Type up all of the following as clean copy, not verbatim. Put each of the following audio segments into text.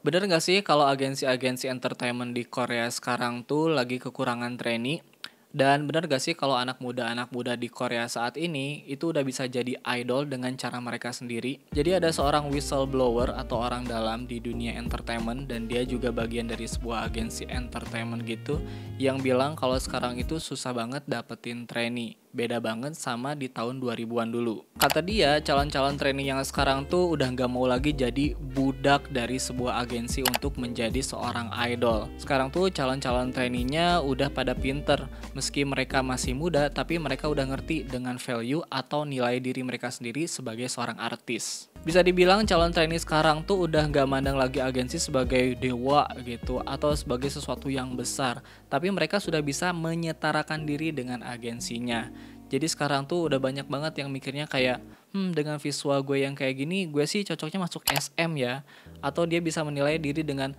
Bener nggak sih kalau agensi-agensi entertainment di Korea sekarang tuh lagi kekurangan trainee? Dan bener gak sih kalau anak muda di Korea saat ini itu udah bisa jadi idol dengan cara mereka sendiri? Jadi ada seorang whistleblower atau orang dalam di dunia entertainment dan dia juga bagian dari sebuah agensi entertainment gitu yang bilang kalau sekarang itu susah banget dapetin trainee. Beda banget sama di tahun 2000-an dulu. Kata dia, calon-calon trainee yang sekarang tuh udah gak mau lagi jadi budak dari sebuah agensi untuk menjadi seorang idol. Sekarang tuh calon-calon trainee-nya udah pada pinter. Meski mereka masih muda, tapi mereka udah ngerti dengan value atau nilai diri mereka sendiri sebagai seorang artis. Bisa dibilang calon trainee sekarang tuh udah gak mandang lagi agensi sebagai dewa gitu atau sebagai sesuatu yang besar, tapi mereka sudah bisa menyetarakan diri dengan agensinya. Jadi sekarang tuh udah banyak banget yang mikirnya kayak dengan visual gue yang kayak gini, gue sih cocoknya masuk SM ya. Atau dia bisa menilai diri dengan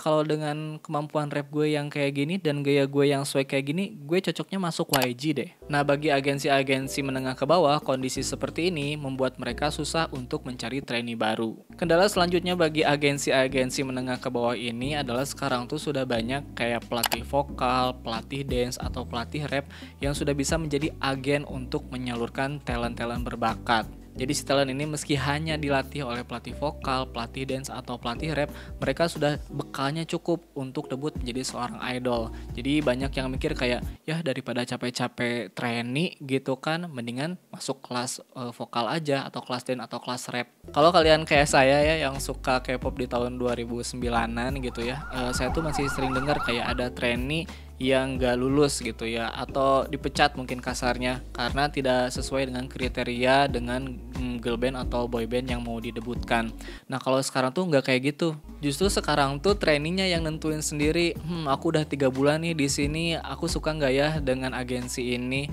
kalau dengan kemampuan rap gue yang kayak gini dan gaya gue yang swag kayak gini, gue cocoknya masuk YG deh. Nah, bagi agensi-agensi menengah ke bawah, kondisi seperti ini membuat mereka susah untuk mencari trainee baru. Kendala selanjutnya bagi agensi-agensi menengah ke bawah ini adalah sekarang tuh sudah banyak kayak pelatih vokal, pelatih dance, atau pelatih rap yang sudah bisa menjadi agen untuk menyalurkan talent-talent berbakat. Jadi si talent ini meski hanya dilatih oleh pelatih vokal, pelatih dance, atau pelatih rap, mereka sudah bekalnya cukup untuk debut menjadi seorang idol. Jadi banyak yang mikir kayak, ya daripada capek-capek trainee gitu kan, mendingan masuk kelas vokal aja, atau kelas dance, atau kelas rap. Kalau kalian kayak saya ya, yang suka K-pop di tahun 2009-an gitu ya, saya tuh masih sering dengar kayak ada trainee yang gak lulus gitu ya, atau dipecat mungkin kasarnya karena tidak sesuai dengan kriteria dengan girl band atau boy band yang mau didebutkan. Nah kalau sekarang tuh nggak kayak gitu. Justru sekarang tuh trainingnya yang nentuin sendiri. Aku udah 3 bulan nih di sini. Aku suka nggak ya dengan agensi ini?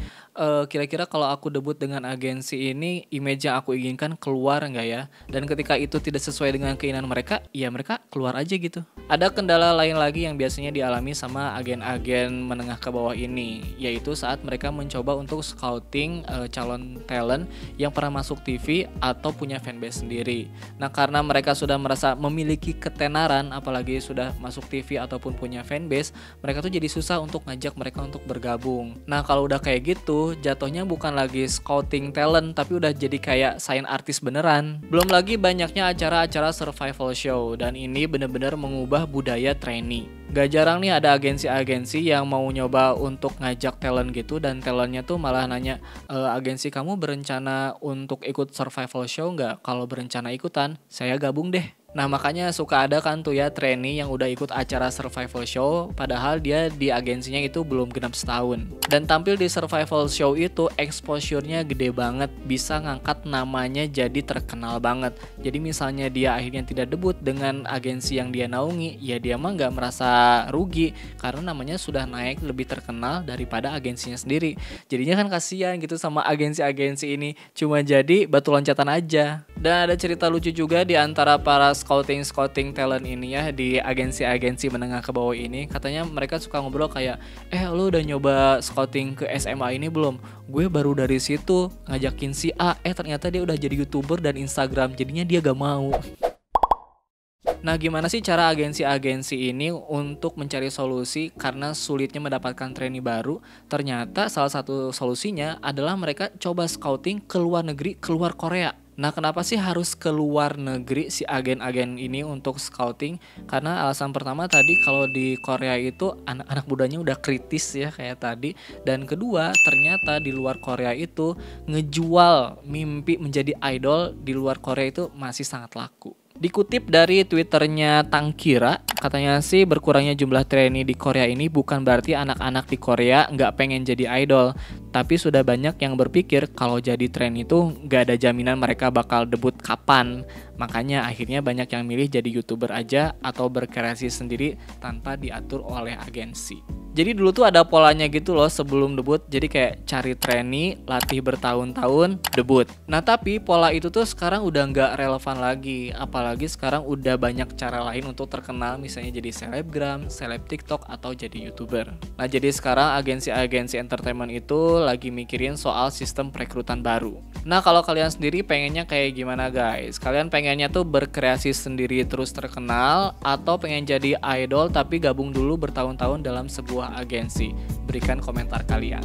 Kira-kira kalau aku debut dengan agensi ini, image yang aku inginkan keluar nggak ya? Dan ketika itu tidak sesuai dengan keinginan mereka, ya mereka keluar aja gitu. Ada kendala lain lagi yang biasanya dialami sama agen-agen menengah ke bawah ini, yaitu saat mereka mencoba untuk scouting calon talent yang pernah masuk TV atau punya fanbase sendiri. Nah karena mereka sudah merasa memiliki ketenaran, apalagi sudah masuk TV ataupun punya fanbase, mereka tuh jadi susah untuk ngajak mereka untuk bergabung. Nah kalau udah kayak gitu, jatuhnya bukan lagi scouting talent, tapi udah jadi kayak sign artis beneran. Belum lagi banyaknya acara-acara survival show, dan ini bener-bener mengubah budaya trainee. Gak jarang nih ada agensi-agensi yang mau nyoba untuk ngajak talent gitu, dan talentnya tuh malah nanya, agensi kamu berencana untuk ikut survival show nggak? Kalau berencana ikutan, saya gabung deh. Nah makanya suka ada kan tuh ya trainee yang udah ikut acara survival show padahal dia di agensinya itu belum genap setahun. Dan tampil di survival show itu exposure-nya gede banget, bisa ngangkat namanya jadi terkenal banget. Jadi misalnya dia akhirnya tidak debut dengan agensi yang dia naungi, ya dia mah nggak merasa rugi karena namanya sudah naik lebih terkenal daripada agensinya sendiri. Jadinya kan kasihan gitu sama agensi-agensi ini, cuma jadi batu loncatan aja. Dan ada cerita lucu juga di antara para scouting talent ini ya di agensi-agensi menengah ke bawah ini. Katanya mereka suka ngobrol kayak, lu udah nyoba scouting ke SMA ini belum? Gue baru dari situ ngajakin si A, ternyata dia udah jadi YouTuber dan Instagram, jadinya dia gak mau. Nah gimana sih cara agensi-agensi ini untuk mencari solusi karena sulitnya mendapatkan trainee baru? Ternyata salah satu solusinya adalah mereka coba scouting ke luar negeri, keluar Korea. Nah kenapa sih harus keluar negeri si agen-agen ini untuk scouting? Karena alasan pertama tadi kalau di Korea itu anak-anak mudanya udah kritis ya kayak tadi. Dan kedua ternyata di luar Korea itu ngejual mimpi menjadi idol di luar Korea itu masih sangat laku. Dikutip dari Twitternya Tangkira, katanya sih berkurangnya jumlah trainee di Korea ini bukan berarti anak-anak di Korea nggak pengen jadi idol, tapi sudah banyak yang berpikir kalau jadi trainee itu nggak ada jaminan mereka bakal debut kapan. Makanya akhirnya banyak yang milih jadi YouTuber aja atau berkreasi sendiri tanpa diatur oleh agensi. Jadi dulu tuh ada polanya gitu loh sebelum debut. Jadi kayak cari trainee, latih bertahun-tahun, debut. Nah tapi pola itu tuh sekarang udah nggak relevan lagi. Apalagi sekarang udah banyak cara lain untuk terkenal. Misalnya jadi selebgram, seleb TikTok, atau jadi YouTuber. Nah jadi sekarang agensi-agensi entertainment itu lagi mikirin soal sistem perekrutan baru. Nah, kalau kalian sendiri pengennya kayak gimana guys? Kalian pengennya tuh berkreasi sendiri terus terkenal, atau pengen jadi idol tapi gabung dulu bertahun-tahun dalam sebuah agensi? Berikan komentar kalian.